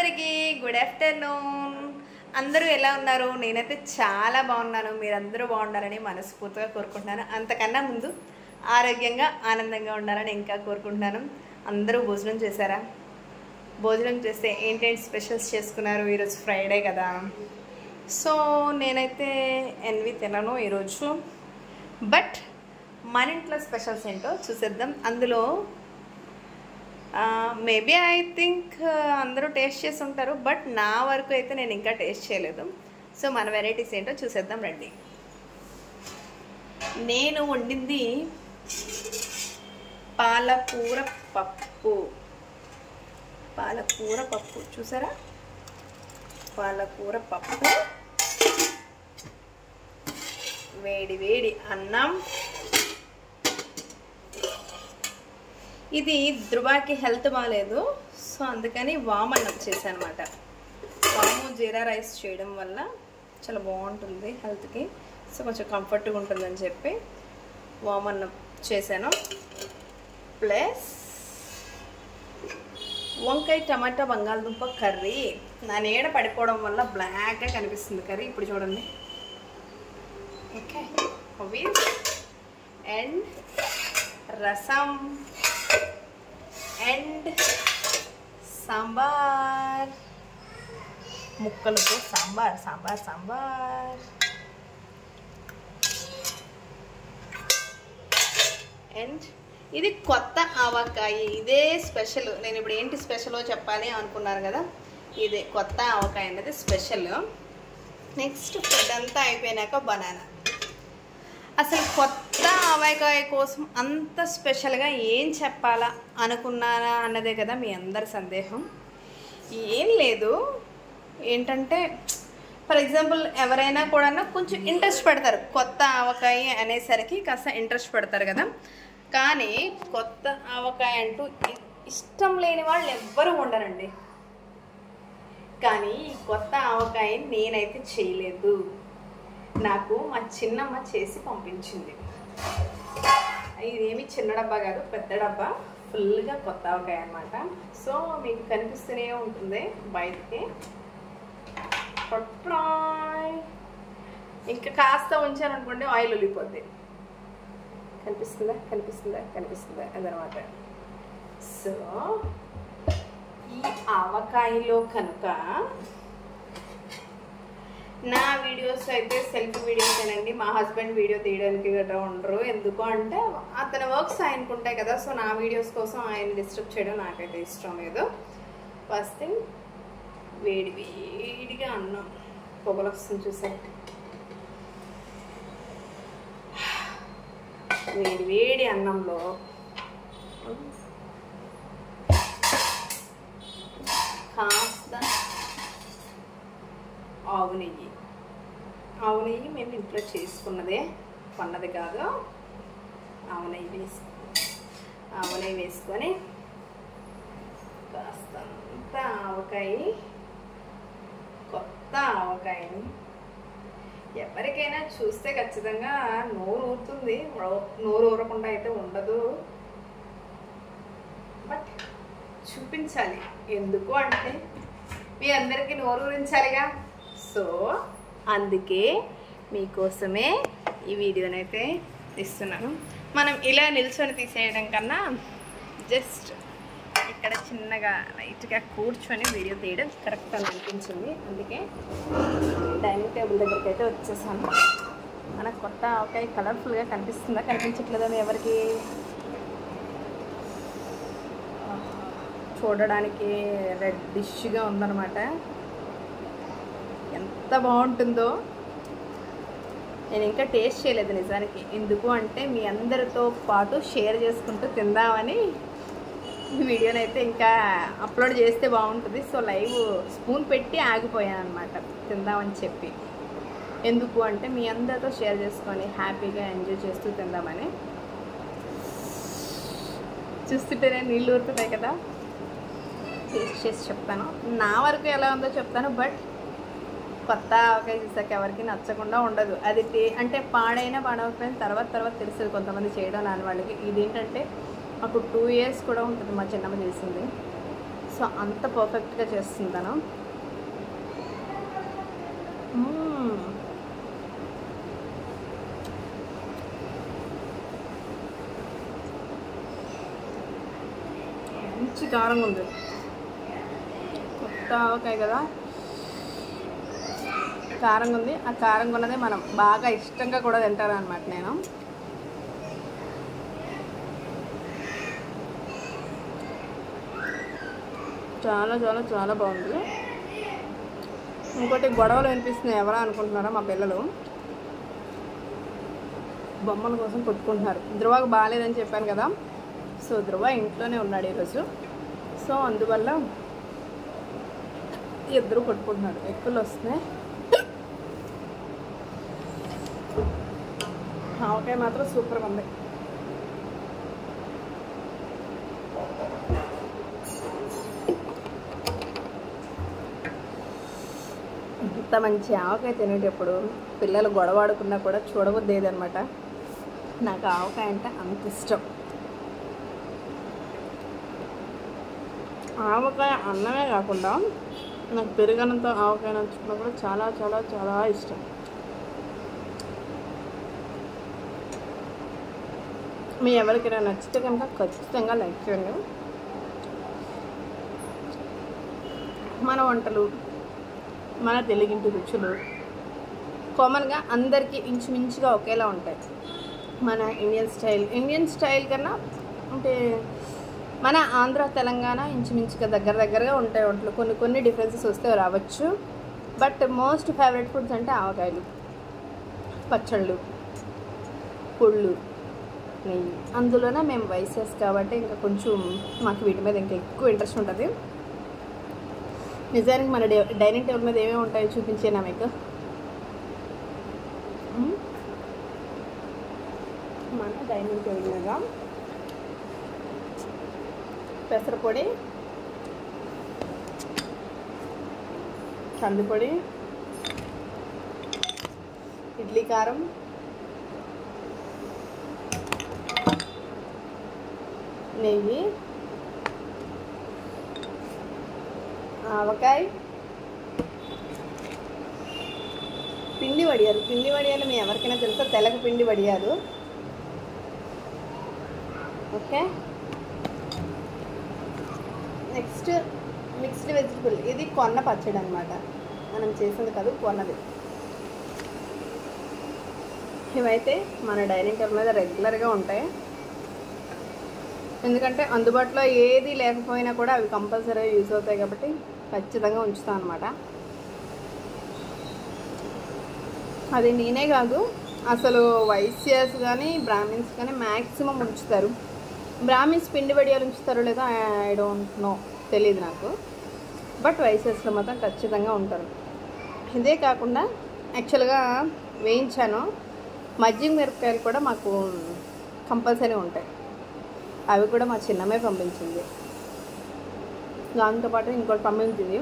అందరికీ good afternoon. అందరూ ఎలా ఉన్నారు? నేనైతే చాలా బాగున్నాను. మీరందరూ బాగుండాలని మనస్ఫూర్తిగా కోరుకుంటున్నాను. అంతకన్నా ముందు ఆరోగ్యంగా ఆనందంగా ఉండాలని ఇంకా కోరుకుంటున్నాను. అందరూ భోజనం చేశారా? భోజనం చేస్తే ఏంటేంటి స్పెషల్స్ చేసుకున్నారు? ఈరోజు ఫ్రైడే కదా, సో నేనైతే ఎన్వి తినను ఈరోజు. బట్ మన ఇంట్లో స్పెషల్స్ ఏంటో చూసేద్దాం. అందులో మేబీ ఐ థింక్ అందరూ టేస్ట్ చేసి ఉంటారు, బట్ నా వరకు అయితే నేను ఇంకా టేస్ట్ చేయలేదు. సో మన వెరైటీస్ ఏంటో చూసేద్దాం రండి. నేను వండింది పాలకూర పప్పు. పాలకూర పప్పు చూసారా? పాలకూర పప్పు, వేడి వేడి అన్నం. ఇది ధృవాకి హెల్త్ బాగాలేదు, సో అందుకని వామ్ అన్నం చేశాను అనమాట. వాము జీరా రైస్ చేయడం వల్ల చాలా బాగుంటుంది హెల్త్కి, సో కొంచెం కంఫర్ట్గా ఉంటుందని చెప్పి వామ్ అన్నం చేశాను. ప్లస్ వంకాయ టమాటా బంగాళదుంప కర్రీ. నా నీడ పడిపోవడం వల్ల బ్లాక్గా కనిపిస్తుంది కర్రీ. ఇప్పుడు చూడండి. ఓకే, అండ్ రసం అండ్ సాంబార్, ముక్కలతో సాంబార్ సాంబార్ సాంబార్. అండ్ ఇది కొత్త ఆవకాయ. ఇదే స్పెషల్. నేను ఇప్పుడు ఏంటి స్పెషలో చెప్పాలి అనుకున్నారు కదా, ఇదే కొత్త ఆవకాయ అనేది స్పెషల్. నెక్స్ట్ ఫుడ్ అంతా అయిపోయినాక బనానా. అసలు కొత్త ఆవకాయ కోసం అంత స్పెషల్గా ఏం చెప్పాలా అనుకున్నానా అన్నదే కదా మీ అందరి సందేహం. ఏం లేదు, ఏంటంటే ఫర్ ఎగ్జాంపుల్ ఎవరైనా కూడా కొంచెం ఇంట్రెస్ట్ పెడతారు. కొత్త ఆవకాయ అనేసరికి కాస్త ఇంట్రెస్ట్ పెడతారు కదా, కానీ కొత్త ఆవకాయ అంటూ ఇష్టం లేని వాళ్ళు ఎవ్వరూ ఉండరండి. కానీ కొత్త ఆవకాయ నేనైతే చేయలేదు, నాకు మా చిన్నమ్మ చేసి పంపించింది. ఇదేమి చిన్న డబ్బా కాదు, పెద్ద డబ్బా, ఫుల్గా కొత్త ఆవకాయ అనమాట. సో మీకు కనిపిస్తూనే ఉంటుంది బయటికి. ఇంకా కాస్త ఉంచాను అనుకోండి, ఆయిల్ ఉల్లిపోద్ది. కనిపిస్తుందా కనిపిస్తుందా కనిపిస్తుందా అదనమాట. సో ఈ ఆవకాయలో కనుక నా వీడియోస్ అయితే సెల్ఫీ వీడియోస్ ఏనండి. మా హస్బెండ్ వీడియో తీయడానికి గట్రా ఉండరు. ఎందుకు అంటే అతని వర్క్స్ ఆయనకు ఉంటాయి కదా, సో నా వీడియోస్ కోసం ఆయన డిస్టర్బ్ చేయడం నాకైతే ఇష్టం లేదు. ఫస్ట్ థింగ్, వేడి వేడిగా అన్నం పొగలు వస్తుంది చూసారు. వేడి వేడి అన్నంలో కాస్త ఆవు నెయ్యి. ఆవు నెయ్యి మేము ఇంట్లో చేసుకున్నదే, కొన్నది కాదు. ఆవు నెయ్యి వేసుకొని కాస్తంత ఆవకాయ, కొత్త ఆవకాయని ఎవరికైనా చూస్తే ఖచ్చితంగా నోరు ఊరుతుంది. నోరు ఊరకుండా అయితే ఉండదు, బట్ చూపించాలి. ఎందుకు అంటే మీ అందరికీ నోరు ఊరించాలిగా. సో అందుకే మీకోసమే ఈ వీడియోనైతే తీస్తున్నాను. మనం ఇలా నిల్చొని తీసేయడం కన్నా జస్ట్ ఇక్కడ చిన్నగా లైట్గా కూర్చొని వీడియో తీయడం కరెక్ట్ అని అనిపించింది. అందుకే డైనింగ్ టేబుల్ దగ్గరికి అయితే వచ్చేసాను. మనకు కొత్త ఆవకాయ కలర్ఫుల్గా కనిపిస్తుందా కనిపించట్లేదా ఎవరికి? చూడడానికి రెడ్డిష్గా ఉందన్నమాట. ఎంత బాగుంటుందో. నేను ఇంకా టేస్ట్ చేయలేదు నిజానికి. ఎందుకు అంటే మీ అందరితో పాటు షేర్ చేసుకుంటూ తిందామని ఈ వీడియోని అయితే ఇంకా అప్లోడ్ చేస్తే బాగుంటుంది. సో లైవ్ స్పూన్ పెట్టి ఆగిపోయాను అనమాట తిందామని చెప్పి. ఎందుకు అంటే మీ అందరితో షేర్ చేసుకొని హ్యాపీగా ఎంజాయ్ చేస్తూ తిందామని. చూస్తుంటేనే నీళ్ళు ఊరుతున్నాయి కదా. టేస్ట్ చేసి చెప్తాను, నా వరకు ఎలా ఉందో చెప్తాను. బట్ కొత్త ఆవకాయ చూసాక ఎవరికి నచ్చకుండా ఉండదు. అది అంటే పాడైనా పాడవకపోయిన తర్వాత తెలుస్తుంది కొంతమంది చేయడం రాని వాళ్ళకి. ఇదేంటంటే మాకు 2 years కూడా ఉంటుంది మా చిన్నమ్మ చేసింది. సో సో అంత పర్ఫెక్ట్గా చేస్తుంటాను. మంచి కారం ఉంది, కొత్త ఆవకాయ కదా, కారంగా ఉంది. ఆ కారంగా ఉన్నదే మనం బాగా ఇష్టంగా కూడా తింటాను అనమాట నేను. చాలా చాలా చాలా బాగుంది. ఇంకోటి గొడవలు వినిపిస్తున్నాయి, ఎవరా అనుకుంటున్నారా, మా పిల్లలు బొమ్మల కోసం కొట్టుకుంటున్నారు. ధ్రువకు బాగాలేదని చెప్పాను కదా, సో ధ్రువ ఇంట్లోనే ఉన్నాడు ఈరోజు. సో అందువల్ల ఇద్దరు కొట్టుకుంటున్నారు. ఎక్కువలు వస్తున్నాయి. ఆవకాయ మాత్రం సూపర్గా ఉంది. ఇంత మంచి ఆవకాయ తినేటప్పుడు పిల్లలు గొడవ ఆడుకున్నా కూడా చూడబుద్దేదనమాట. నాకు ఆవకాయ అంటే అంత ఇష్టం. ఆవకాయ అన్నమే కాకుండా నాకు పెరుగన్నంతో ఆవకాయ నంచుకున్నా కూడా చాలా చాలా చాలా ఇష్టం. మీ ఎవరికైనా నచ్చితే కనుక ఖచ్చితంగా లైక్ చేయండి. మన వంటలు, మన తెలుగింటి రుచులు కామన్గా అందరికీ ఇంచుమించుగా ఒకేలా ఉంటాయి. మన ఇండియన్ స్టైల్ కన్నా అంటే మన ఆంధ్ర తెలంగాణ ఇంచుమించుగా దగ్గరగా ఉంటాయి వంటలు. కొన్ని డిఫరెన్సెస్ వస్తే రావచ్చు. బట్ మోస్ట్ ఫేవరెట్ ఫుడ్స్ అంటే ఆవకాయలు, పచ్చళ్ళు, పుళ్ళు, నెయ్యి. అందులోనే మేము వైసెస్ కాబట్టి ఇంకా కొంచెం మాకు వీటి మీద ఇంకా ఎక్కువ ఇంట్రెస్ట్ ఉంటుంది. నిజానికి మన డైనింగ్ టేబుల్ మీద ఏమేమి ఉంటాయో చూపించేనా మీకు. మన డైనింగ్ టేబుల్ మీద పెసరపొడి, కందిపొడి, ఇడ్లీ కారం, నెయ్యి, ఆవకాయ, పిండి వడియాలు. పిండి వడియాలు మీ ఎవరికైనా తెలుసా? తెలగ పిండి వడియాలు. Okay, next mixed vegetable. ఇది కొన్న పచ్చడి అనమాట, మనం చేసింది కాదు, కొన్నది. ఇవైతే మన డైనింగ్ టేబుల్ మీద రెగ్యులర్గా ఉంటాయి. ఎందుకంటే అందుబాటులో ఏది లేకపోయినా కూడా అవి కంపల్సరీగా యూజ్ అవుతాయి కాబట్టి ఖచ్చితంగా ఉంచుతాం అనమాట. అది నేనే కాదు, అసలు వైశ్యాస్ కానీ బ్రాహ్మిన్స్ కానీ మ్యాక్సిమం ఉంచుతారు. బ్రాహ్మిన్స్ పిండి వడియాలు ఉంచుతారో లేదో ఐ డోంట్ నో, తెలియదు నాకు. బట్ వైశ్యాస్లో మాత్రం ఖచ్చితంగా ఉంటారు. ఇదే కాకుండా యాక్చువల్గా వేయించాను మజ్జిగ మిరపకాయలు కూడా మాకు కంపల్సరీ ఉంటాయి. అవి కూడా మా చిన్నమ్మే పంపించింది. దాంతోపాటు ఇంకోటి పంపించింది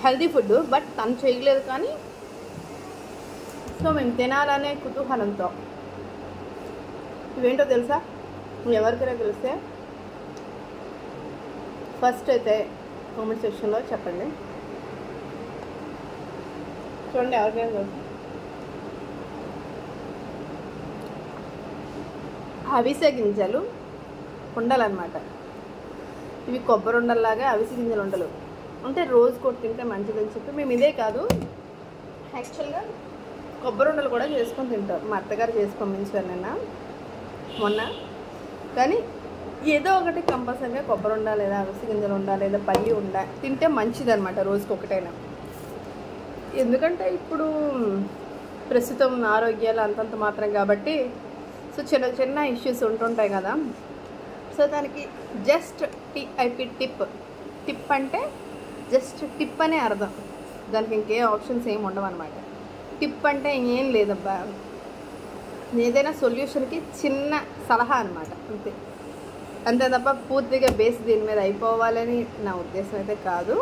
హెల్దీ ఫుడ్, బట్ తను చేయలేదు కానీ సో మేము తినాలనే కుతూహలంతో. ఇవేంటో తెలుసా? ఎవరికైనా తెలిస్తే ఫస్ట్ అయితే కామెంట్ సెక్షన్లో చెప్పండి. చూడండి, ఎవరికైనా తెలుసు. అవిసె గింజలు ఉండలన్నమాట. ఇవి కొబ్బరి ఉండల్లాగా అవిసె గింజలు ఉండలు అంటే రోజు కొట్టి తింటే మంచిదని చెప్పి మేము ఇదే కాదు యాక్చువల్గా కొబ్బరి ఉండలు కూడా చేసుకొని తింటారు. మా అత్తగారు చేసి పంపించారు నిన్న మొన్న. కానీ ఏదో ఒకటి కంపల్సరీగా కొబ్బరి ఉండ లేదా అవిసె గింజలు ఉండ లేదా పల్లి ఉండ తింటే మంచిది అనమాట, రోజుకి ఒకటైనా. ఎందుకంటే ఇప్పుడు ప్రస్తుతం ఆరోగ్యాలు అంతంత మాత్రం కాబట్టి సో చిన్న చిన్న ఇష్యూస్ ఉంటుంటాయి కదా. సో దానికి జస్ట్ టిప్ అంటే జస్ట్ టిప్ అనే అర్థం, దానికి ఇంకే ఆప్షన్స్ ఏమి ఉండవు అనమాట. టిప్ అంటే ఏం లేదబ్బా, ఏదైనా సొల్యూషన్కి చిన్న సలహా అనమాట, అంతే తప్ప పూర్తిగా బేస్ దీని మీద అయిపోవాలని నా ఉద్దేశం అయితే కాదు.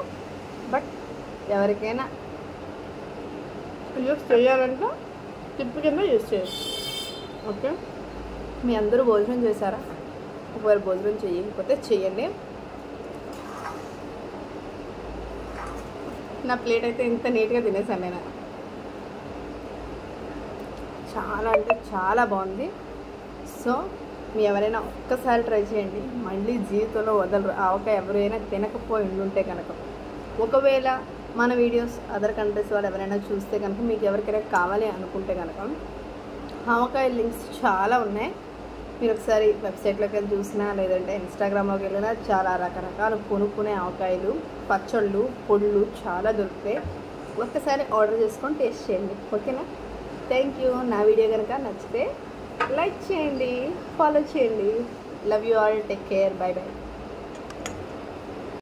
బట్ ఎవరికైనా యూస్ చేయాలంటే టిప్ కింద యూస్ చేయొచ్చు. ఓకే, మీ అందరూ భోజనం చేశారా? ఒకవేళ భోజనం చేయకపోతే చేయండి. నా ప్లేట్ అయితే ఇంత నీట్గా తినేసాను నేను. చాలా అంటే చాలా బాగుంది. సో మీ ఎవరైనా ఒక్కసారి ట్రై చేయండి, మళ్ళీ జీవితంలో వదలరు. ఆవకాయ ఎవరైనా తినకపోయి ఉంటే కనుక, ఒకవేళ మన వీడియోస్ అదర్ కంట్రీస్ వాళ్ళు ఎవరైనా చూస్తే కనుక, మీకు ఎవరికైనా కావాలి అనుకుంటే కనుక ఆవకాయ లింక్స్ చాలా ఉన్నాయి. మీరు ఒకసారి వెబ్సైట్లోకి వెళ్ళి చూసినా, లేదంటే ఇన్స్టాగ్రామ్లోకి వెళ్ళినా చాలా రకరకాల కొనుక్కునే ఆవకాయలు, పచ్చళ్ళు, పొడులు చాలా దొరుకుతాయి. ఒక్కసారి ఆర్డర్ చేసుకొని టేస్ట్ చేయండి. ఓకేనా? Thank you. నా వీడియో కనుక నచ్చితే లైక్ చేయండి, ఫాలో చేయండి. Love you all. Take care. By by.